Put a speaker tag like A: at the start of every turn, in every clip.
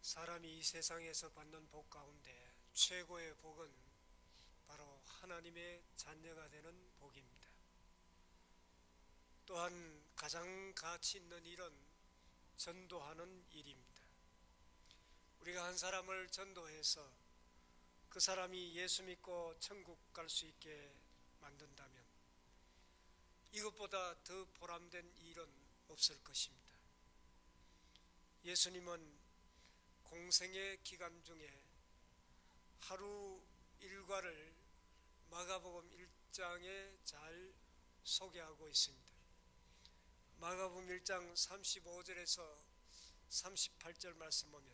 A: 사람이 이 세상에서 받는 복 가운데 최고의 복은 바로 하나님의 자녀가 되는 복입니다. 또한 가장 가치 있는 일은 전도하는 일입니다. 우리가 한 사람을 전도해서 그 사람이 예수 믿고 천국 갈 수 있게 만든다면 이것보다 더 보람된 일은 없을 것입니다. 예수님은 공생의 기간 중에 하루 일과를 마가복음 1장에 잘 소개하고 있습니다. 마가복음 1장 35절에서 38절 말씀 보면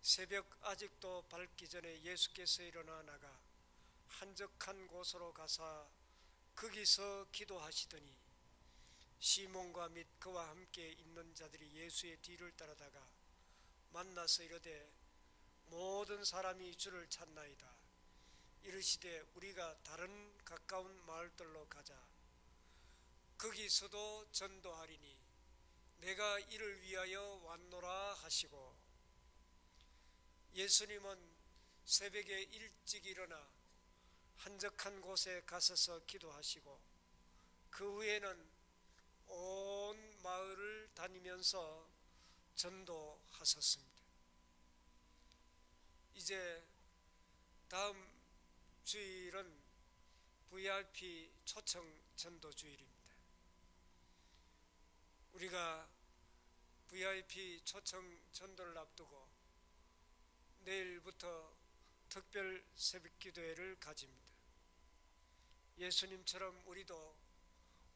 A: 새벽 아직도 밝기 전에 예수께서 일어나 나가 한적한 곳으로 가사 거기서 기도하시더니 시몬과 및 그와 함께 있는 자들이 예수의 뒤를 따라다가 만나서 이르되 모든 사람이 주를 찾나이다. 이르시되 우리가 다른 가까운 마을들로 가자. 거기서도 전도하리니 내가 이를 위하여 왔노라 하시고, 예수님은 새벽에 일찍 일어나 한적한 곳에 가서서 기도하시고 그 후에는 온 마을을 다니면서 전도하셨습니다. 이제 다음 주일은 VIP 초청 전도 주일입니다. 우리가 VIP 초청 전도를 앞두고 내일부터 특별 새벽기도회를 가집니다. 예수님처럼 우리도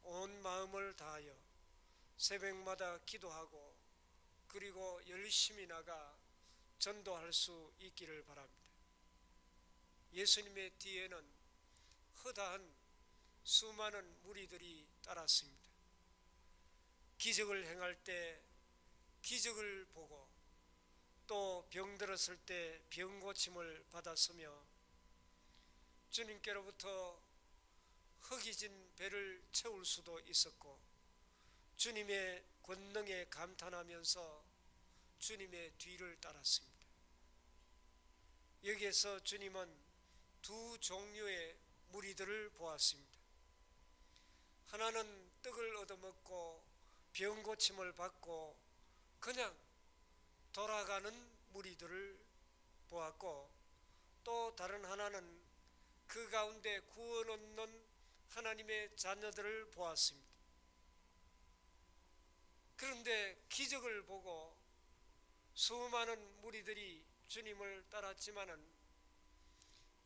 A: 온 마음을 다하여 새벽마다 기도하고 그리고 열심히 나가 전도할 수 있기를 바랍니다. 예수님의 뒤에는 허다한 수많은 무리들이 따랐습니다. 기적을 행할 때 기적을 보고 또 병들었을 때 병고침을 받았으며 주님께로부터 허기진 배를 채울 수도 있었고 주님의 권능에 감탄하면서 주님의 뒤를 따랐습니다. 여기에서 주님은 두 종류의 무리들을 보았습니다. 하나는 떡을 얻어먹고 병고침을 받고 그냥 돌아가는 무리들을 보았고, 또 다른 하나는 그 가운데 구원 얻는 하나님의 자녀들을 보았습니다. 그런데 기적을 보고 수많은 무리들이 주님을 따랐지만은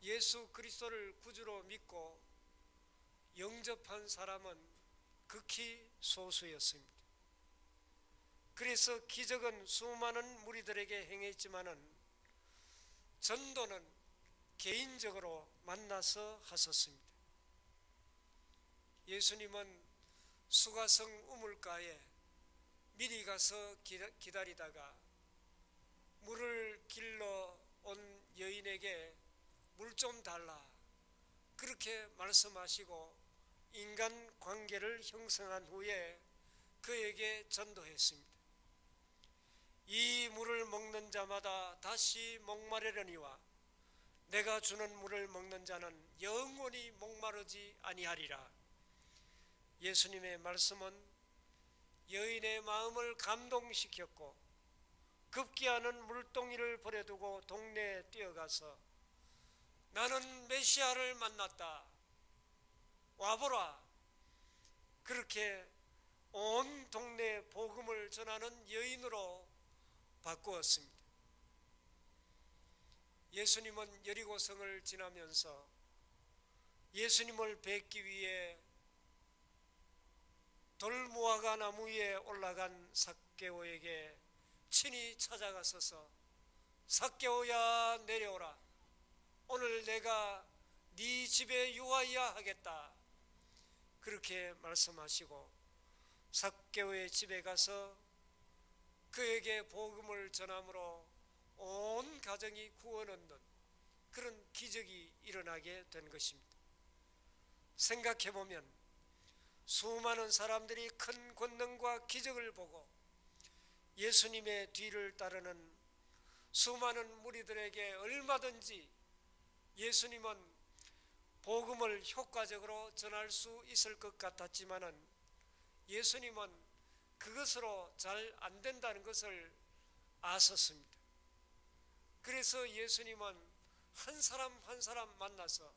A: 예수 그리스도를 구주로 믿고 영접한 사람은 극히 소수였습니다. 그래서 기적은 수많은 무리들에게 행했지만은 전도는 개인적으로 만나서 하셨습니다. 예수님은 수가성 우물가에 미리 가서 기다리다가 물을 길러 온 여인에게 물 좀 달라 그렇게 말씀하시고 인간 관계를 형성한 후에 그에게 전도했습니다. 이 물을 먹는 자마다 다시 목마르려니와 내가 주는 물을 먹는 자는 영원히 목마르지 아니하리라. 예수님의 말씀은 여인의 마음을 감동시켰고 급기야는 물동이를 버려두고 동네에 뛰어가서 나는 메시아를 만났다. 와보라. 그렇게 온 동네에 복음을 전하는 여인으로 바꾸었습니다. 예수님은 여리고성을 지나면서 예수님을 뵙기 위해 돌무화과 나무 위에 올라간 삭개오에게 친히 찾아가서서 삭개오야 내려오라. 오늘 내가 네 집에 유하여야 하겠다. 그렇게 말씀하시고 삭개오의 집에 가서 그에게 복음을 전함으로 온 가정이 구원 얻는 그런 기적이 일어나게 된 것입니다. 생각해보면 수많은 사람들이 큰 권능과 기적을 보고 예수님의 뒤를 따르는 수많은 무리들에게 얼마든지 예수님은 복음을 효과적으로 전할 수 있을 것 같았지만은 예수님은 그것으로 잘 안 된다는 것을 아셨습니다. 그래서 예수님은 한 사람 한 사람 만나서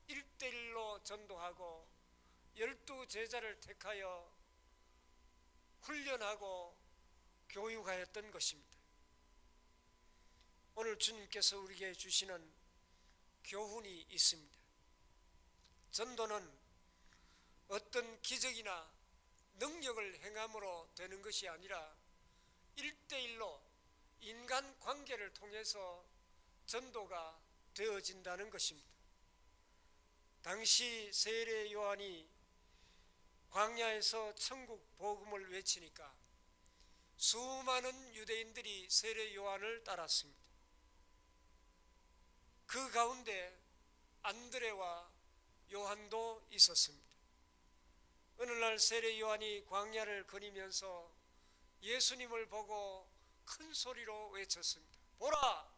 A: 1대1로 전도하고 12제자를 택하여 훈련하고 교육하였던 것입니다. 오늘 주님께서 우리에게 주시는 교훈이 있습니다. 전도는 어떤 기적이나 능력을 행함으로 되는 것이 아니라 1대1로 인간관계를 통해서 전도가 되어진다는 것입니다. 당시 세례 요한이 광야에서 천국 복음을 외치니까 수많은 유대인들이 세례 요한을 따랐습니다. 그 가운데 안드레와 요한도 있었습니다. 어느 날 세례 요한이 광야를 거니면서 예수님을 보고 큰 소리로 외쳤습니다. 보라!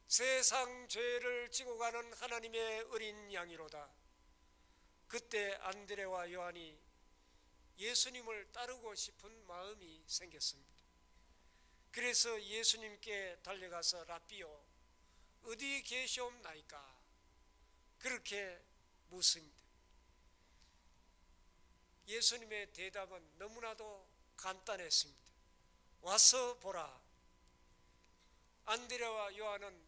A: 세상 죄를 지고 가는 하나님의 어린 양이로다. 그때 안드레와 요한이 예수님을 따르고 싶은 마음이 생겼습니다. 그래서 예수님께 달려가서 라삐요, 어디 계시옵나이까? 그렇게 묻습니다. 예수님의 대답은 너무나도 간단했습니다. 와서 보라. 안드레와 요한은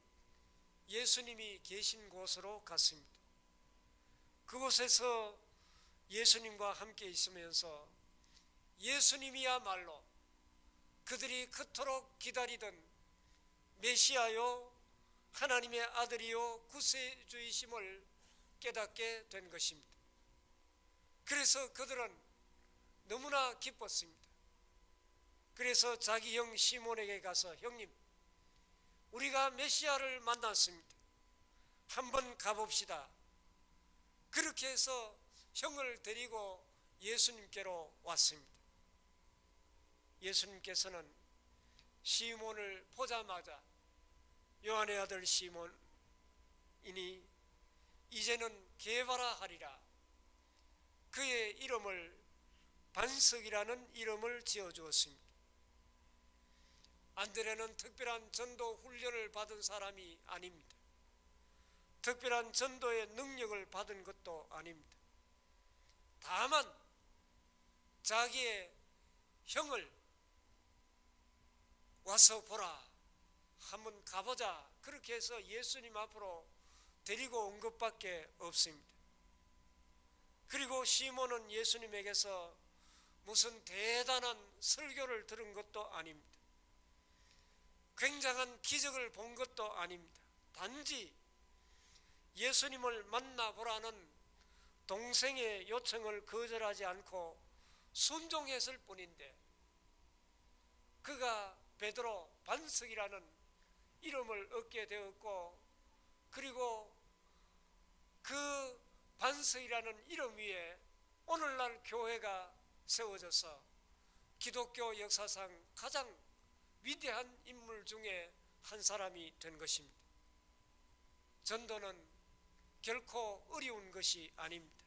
A: 예수님이 계신 곳으로 갔습니다. 그곳에서 예수님과 함께 있으면서 예수님이야말로 그들이 그토록 기다리던 메시아요 하나님의 아들이요 구세주이심을 깨닫게 된 것입니다. 그래서 그들은 너무나 기뻤습니다. 그래서 자기 형 시몬에게 가서 형님, 우리가 메시아를 만났습니다. 한번 가봅시다. 그렇게 해서 형을 데리고 예수님께로 왔습니다. 예수님께서는 시몬을 보자마자 요한의 아들 시몬이니 이제는 게바라 하리라. 그의 이름을 반석이라는 이름을 지어주었습니다. 안드레는 특별한 전도 훈련을 받은 사람이 아닙니다. 특별한 전도의 능력을 받은 것도 아닙니다. 다만 자기의 형을 와서 보라, 한번 가보자, 그렇게 해서 예수님 앞으로 데리고 온 것밖에 없습니다. 그리고 시몬은 예수님에게서 무슨 대단한 설교를 들은 것도 아닙니다. 굉장한 기적을 본 것도 아닙니다. 단지 예수님을 만나보라는 동생의 요청을 거절하지 않고 순종했을 뿐인데, 그가 베드로 반석이라는 이름을 얻게 되었고, 그리고 그 반석이라는 이름 위에 오늘날 교회가 세워져서 기독교 역사상 가장 위대한 인물 중에 한 사람이 된 것입니다. 전도는 결코 어려운 것이 아닙니다.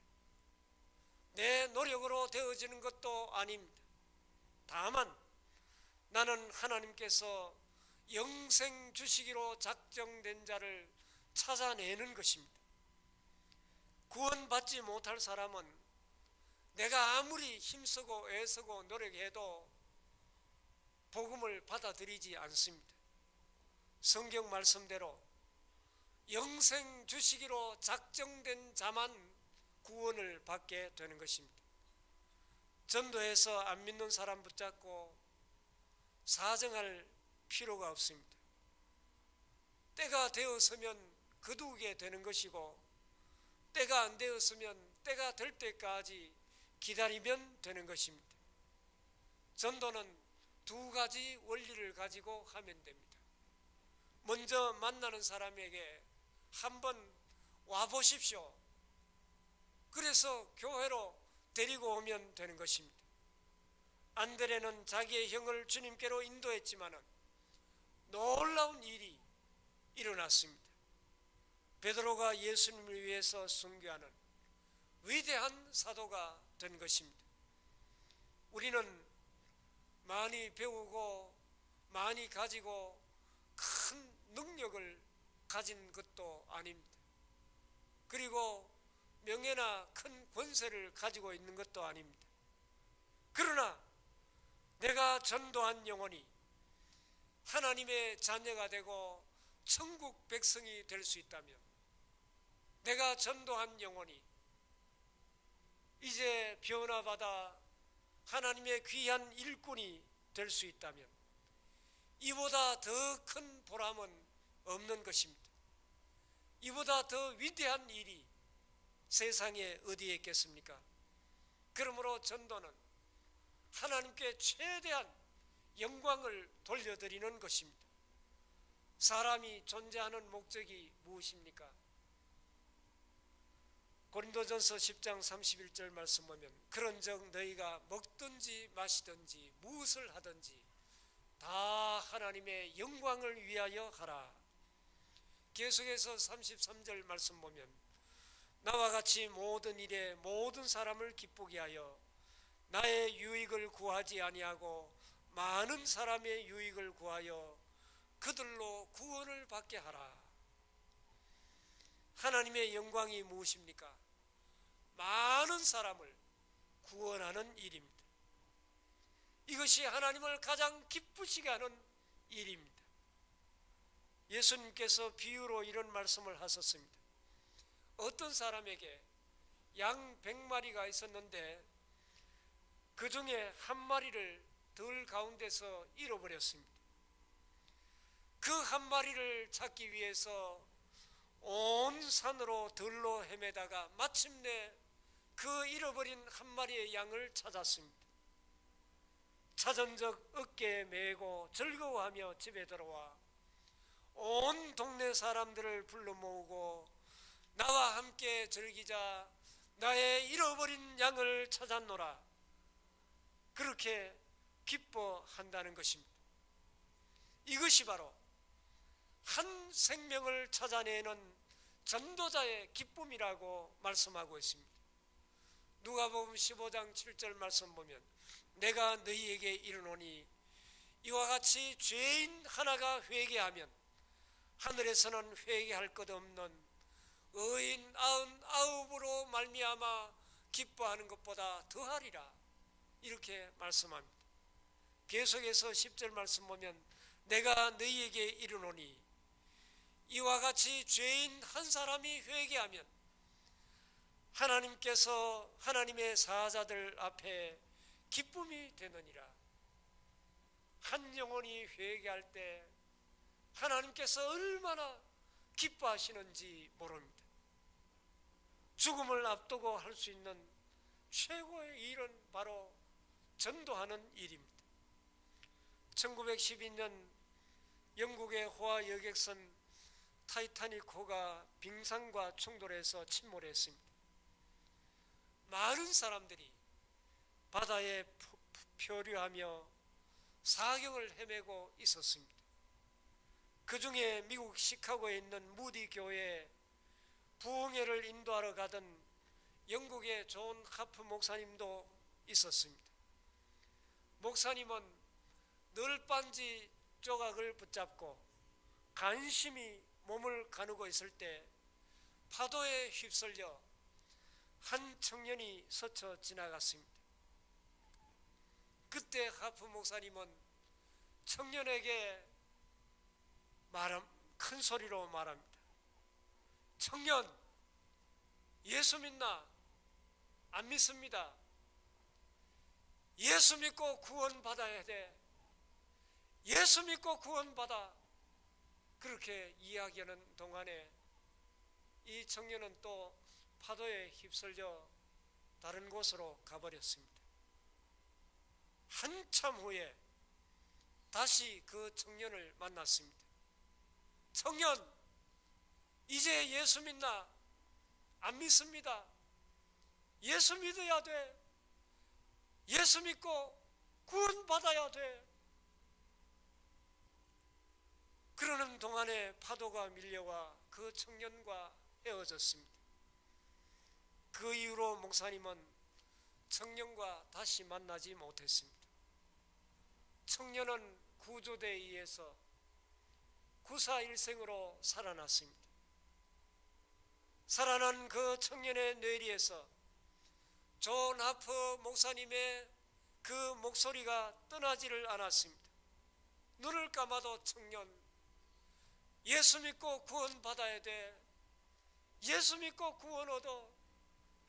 A: 내 노력으로 되어지는 것도 아닙니다. 다만 나는 하나님께서 영생 주시기로 작정된 자를 찾아내는 것입니다. 구원받지 못할 사람은 내가 아무리 힘쓰고 애쓰고 노력해도 복음을 받아들이지 않습니다. 성경 말씀대로 영생 주시기로 작정된 자만 구원을 받게 되는 것입니다. 전도해서 안 믿는 사람 붙잡고 사정할 필요가 없습니다. 때가 되었으면 거두게 되는 것이고, 때가 안 되었으면 때가 될 때까지 기다리면 되는 것입니다. 전도는 두 가지 원리를 가지고 하면 됩니다. 먼저 만나는 사람에게 한번 와보십시오. 그래서 교회로 데리고 오면 되는 것입니다. 안드레는 자기의 형을 주님께로 인도했지만은 놀라운 일이 일어났습니다. 베드로가 예수님을 위해서 순교하는 위대한 사도가 된 것입니다. 우리는 많이 배우고 많이 가지고 큰 능력을 가진 것도 아닙니다. 그리고 명예나 큰 권세를 가지고 있는 것도 아닙니다. 그러나 내가 전도한 영혼이 하나님의 자녀가 되고 천국 백성이 될 수 있다면, 내가 전도한 영혼이 이제 변화받아 하나님의 귀한 일꾼이 될 수 있다면 이보다 더 큰 보람은 없는 것입니다. 이보다 더 위대한 일이 세상에 어디에 있겠습니까? 그러므로 전도는 하나님께 최대한 영광을 돌려드리는 것입니다. 사람이 존재하는 목적이 무엇입니까? 고린도전서 10장 31절 말씀 보면, 그런즉 너희가 먹든지 마시든지 무엇을 하든지 다 하나님의 영광을 위하여 하라. 계속해서 33절 말씀 보면, 나와 같이 모든 일에 모든 사람을 기쁘게 하여 나의 유익을 구하지 아니하고 많은 사람의 유익을 구하여 그들로 구원을 받게 하라. 하나님의 영광이 무엇입니까? 많은 사람을 구원하는 일입니다. 이것이 하나님을 가장 기쁘시게 하는 일입니다. 예수님께서 비유로 이런 말씀을 하셨습니다. 어떤 사람에게 양 100마리가 있었는데 그 중에 한 마리를 들 가운데서 잃어버렸습니다. 그 한 마리를 찾기 위해서 온 산으로 들로 헤매다가 마침내 그 잃어버린 한 마리의 양을 찾았습니다. 찾은 적 어깨에 메고 즐거워하며 집에 들어와 온 동네 사람들을 불러 모으고 나와 함께 즐기자, 나의 잃어버린 양을 찾았노라, 그렇게 기뻐한다는 것입니다. 이것이 바로 한 생명을 찾아내는 전도자의 기쁨이라고 말씀하고 있습니다. 누가복음 15장 7절 말씀 보면, 내가 너희에게 이르노니 이와 같이 죄인 하나가 회개하면 하늘에서는 회개할 것 없는 의인 99으로 말미암아 기뻐하는 것보다 더하리라, 이렇게 말씀합니다. 계속해서 10절 말씀 보면, 내가 너희에게 이르노니 이와 같이 죄인 한 사람이 회개하면 하나님께서 하나님의 사자들 앞에 기쁨이 되느니라. 한 영혼이 회개할 때 하나님께서 얼마나 기뻐하시는지 모릅니다. 죽음을 앞두고 할 수 있는 최고의 일은 바로 전도하는 일입니다. 1912년 영국의 호화 여객선 타이타닉호가 빙산과 충돌해서 침몰했습니다. 많은 사람들이 바다에漂流하며 사경을 헤매고 있었습니다. 그 중에 미국 시카고에 있는 무디 교회에 부흥회를 인도하러 가던 영국의 존 하프 목사님도 있었습니다. 목사님은 널빤지 조각을 붙잡고 간신히 몸을 가누고 있을 때 파도에 휩쓸려 한 청년이 스쳐 지나갔습니다. 그때 하프 목사님은 청년에게 큰 소리로 말합니다. 청년, 예수 믿나? 안 믿습니다. 예수 믿고 구원 받아야 돼. 예수 믿고 구원 받아. 그렇게 이야기하는 동안에 이 청년은 또 파도에 휩쓸려 다른 곳으로 가버렸습니다. 한참 후에 다시 그 청년을 만났습니다. 청년, 이제 예수 믿나? 안 믿습니다. 예수 믿어야 돼. 예수 믿고 구원 받아야 돼. 그러는 동안에 파도가 밀려와 그 청년과 헤어졌습니다. 그 이후로 목사님은 청년과 다시 만나지 못했습니다. 청년은 구조대에 의해서 구사일생으로 살아났습니다. 살아난 그 청년의 뇌리에서 존 하프 목사님의 그 목소리가 떠나지를 않았습니다. 눈을 감아도 청년, 예수 믿고 구원 받아야 돼, 예수 믿고 구원 얻어,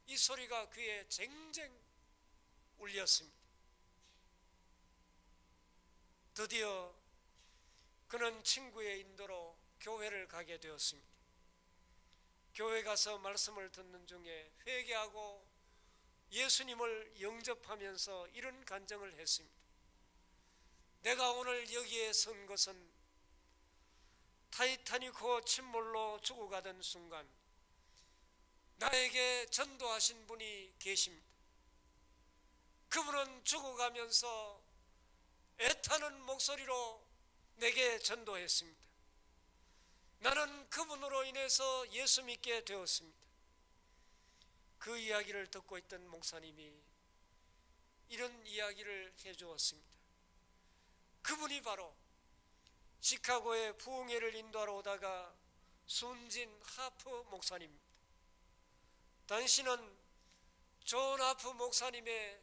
A: 이 소리가 귀에 쟁쟁 울렸습니다. 드디어 그는 친구의 인도로 교회를 가게 되었습니다. 교회 가서 말씀을 듣는 중에 회개하고 예수님을 영접하면서 이런 간증을 했습니다. 내가 오늘 여기에 선 것은 타이타닉호 침몰로 죽어가던 순간 나에게 전도하신 분이 계십니다. 그분은 죽어가면서 애타는 목소리로 내게 전도했습니다. 나는 그분으로 인해서 예수 믿게 되었습니다. 그 이야기를 듣고 있던 목사님이 이런 이야기를 해주었습니다. 그분이 바로 시카고의 부흥회를 인도하러 오다가 순진 하프 목사님입니다. 당신은 존 하프 목사님의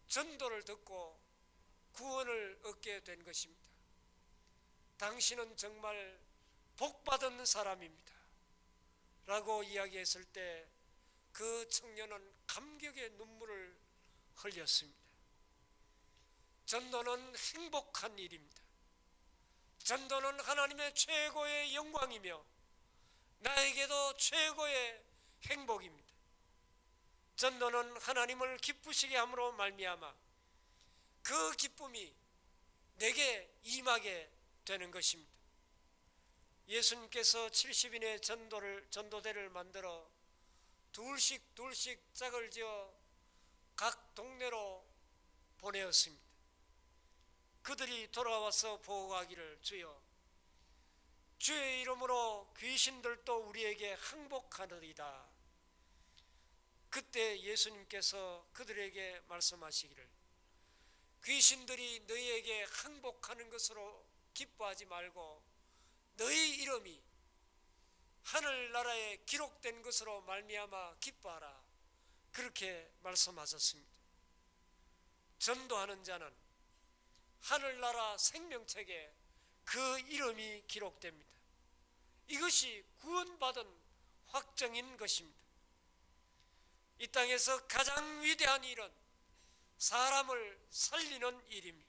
A: 전도를 듣고 구원을 얻게 된 것입니다. 당신은 정말 복받은 사람입니다 라고 이야기했을 때 그 청년은 감격의 눈물을 흘렸습니다. 전도는 행복한 일입니다. 전도는 하나님의 최고의 영광이며 나에게도 최고의 행복입니다. 전도는 하나님을 기쁘시게 함으로 말미암아 그 기쁨이 내게 임하게 되는 것입니다. 예수님께서 70인의 전도대를 만들어 둘씩 짝을 지어 각 동네로 보내었습니다. 그들이 돌아와서 보고하기를 주여, 주의 이름으로 귀신들도 우리에게 항복하느니라. 그때 예수님께서 그들에게 말씀하시기를 귀신들이 너희에게 항복하는 것으로 기뻐하지 말고 너희 이름이 하늘나라에 기록된 것으로 말미암아 기뻐하라. 그렇게 말씀하셨습니다. 전도하는 자는 하늘나라 생명책에 그 이름이 기록됩니다. 이것이 구원받은 확정인 것입니다. 이 땅에서 가장 위대한 일은 사람을 살리는 일입니다.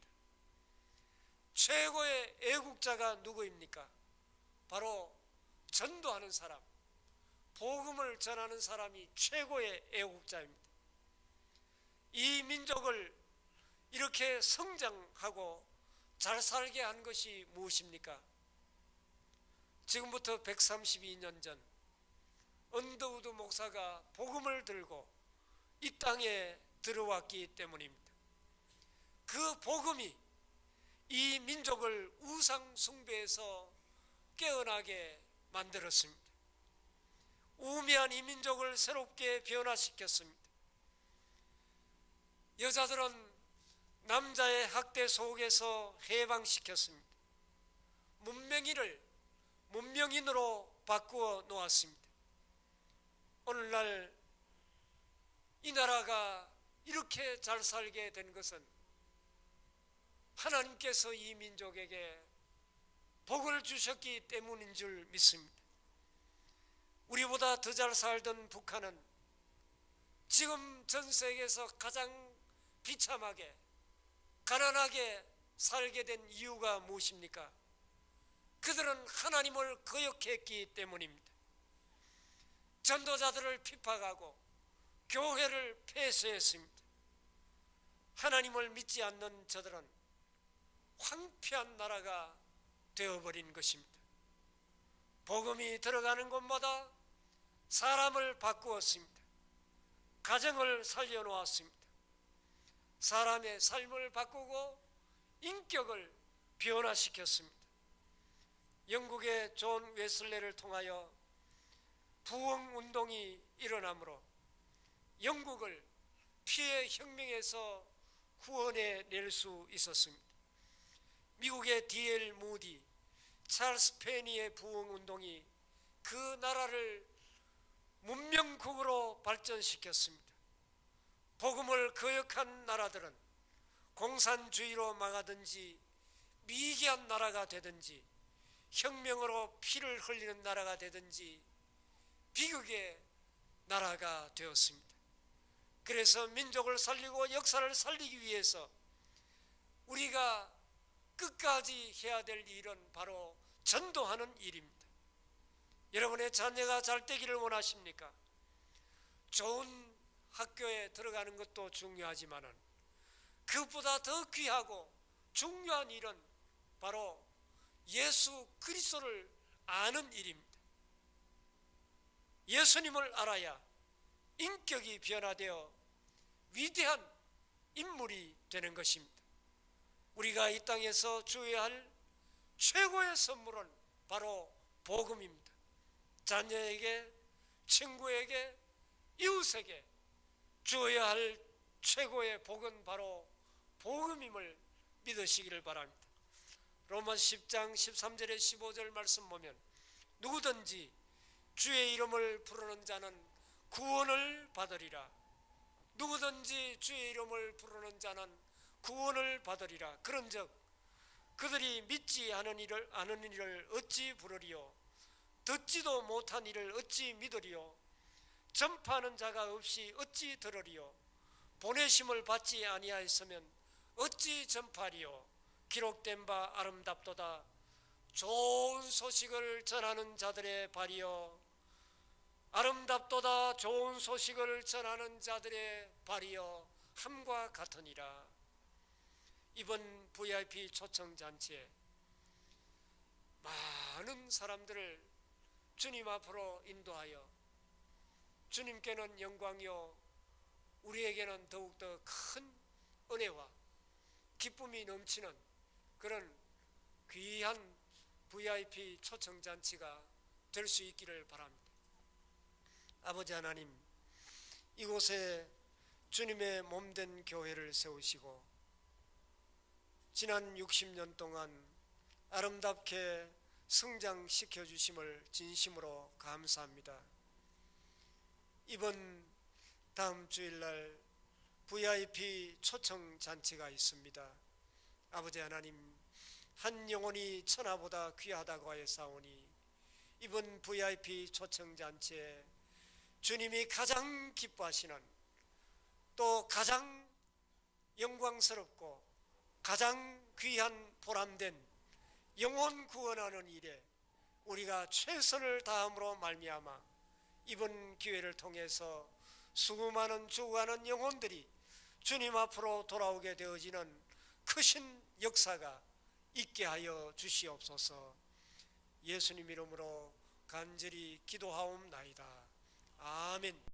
A: 최고의 애국자가 누구입니까? 바로 전도하는 사람, 복음을 전하는 사람이 최고의 애국자입니다. 이 민족을 이렇게 성장하고 잘 살게 한 것이 무엇입니까? 지금부터 132년 전 언더우드 목사가 복음을 들고 이 땅에 들어왔기 때문입니다. 그 복음이 이 민족을 우상 숭배에서 깨어나게 만들었습니다. 우매한 이 민족을 새롭게 변화시켰습니다. 여자들은 남자의 학대 속에서 해방시켰습니다. 문명인을 문명인으로 바꾸어 놓았습니다. 오늘날 이 나라가 이렇게 잘 살게 된 것은 하나님께서 이 민족에게 복을 주셨기 때문인 줄 믿습니다. 우리보다 더 잘 살던 북한은 지금 전 세계에서 가장 비참하게 가난하게 살게 된 이유가 무엇입니까? 그들은 하나님을 거역했기 때문입니다. 전도자들을 핍박하고 교회를 폐쇄했습니다. 하나님을 믿지 않는 저들은 황폐한 나라가 되어버린 것입니다. 복음이 들어가는 곳마다 사람을 바꾸었습니다. 가정을 살려놓았습니다. 사람의 삶을 바꾸고 인격을 변화시켰습니다. 영국의 존 웨슬레를 통하여 부흥 운동이 일어나므로 영국을 피해 혁명에서 구원해 낼 수 있었습니다. 미국의 D.L. 무디, 찰스 페니의 부흥 운동이 그 나라를 문명국으로 발전시켰습니다. 복음을 거역한 나라들은 공산주의로 망하든지 미개한 나라가 되든지 혁명으로 피를 흘리는 나라가 되든지 비극의 나라가 되었습니다. 그래서 민족을 살리고 역사를 살리기 위해서 우리가 끝까지 해야 될 일은 바로 전도하는 일입니다. 여러분의 자녀가 잘 되기를 원하십니까? 좋은 학교에 들어가는 것도 중요하지만 그것보다 더 귀하고 중요한 일은 바로 예수 그리스도를 아는 일입니다. 예수님을 알아야 인격이 변화되어 위대한 인물이 되는 것입니다. 우리가 이 땅에서 주어야 할 최고의 선물은 바로 복음입니다. 자녀에게, 친구에게, 이웃에게 주어야 할 최고의 복은 바로 복음임을 믿으시기를 바랍니다. 로마서 10장 13절에 15절 말씀 보면 누구든지 주의 이름을 부르는 자는 구원을 받으리라. 누구든지 주의 이름을 부르는 자는 구원을 받으리라. 그런즉 그들이 믿지 않은 일을 어찌 부르리요? 듣지도 못한 일을 어찌 믿으리요? 전파하는 자가 없이 어찌 들으리요? 보내심을 받지 아니하였으면 어찌 전파하리요? 기록된 바 아름답도다. 좋은 소식을 전하는 자들의 발이여, 아름답도다. 좋은 소식을 전하는 자들의 발이여 함과 같으니라. 이번 VIP 초청잔치에 많은 사람들을 주님 앞으로 인도하여 주님께는 영광이요 우리에게는 더욱더 큰 은혜와 기쁨이 넘치는 그런 귀한 VIP 초청잔치가 될 수 있기를 바랍니다. 아버지 하나님, 이곳에 주님의 몸된 교회를 세우시고 지난 60년 동안 아름답게 성장시켜 주심을 진심으로 감사합니다. 이번 다음 주일날 VIP 초청잔치가 있습니다. 아버지 하나님, 한 영혼이 천하보다 귀하다고 하였사오니 이번 VIP 초청잔치에 주님이 가장 기뻐하시는 또 가장 영광스럽고 가장 귀한 보람된 영혼 구원하는 일에 우리가 최선을 다함으로 말미암아 이번 기회를 통해서 수많은 죽어가는 영혼들이 주님 앞으로 돌아오게 되어지는 크신 역사가 있게 하여 주시옵소서. 예수님 이름으로 간절히 기도하옵나이다. 아멘.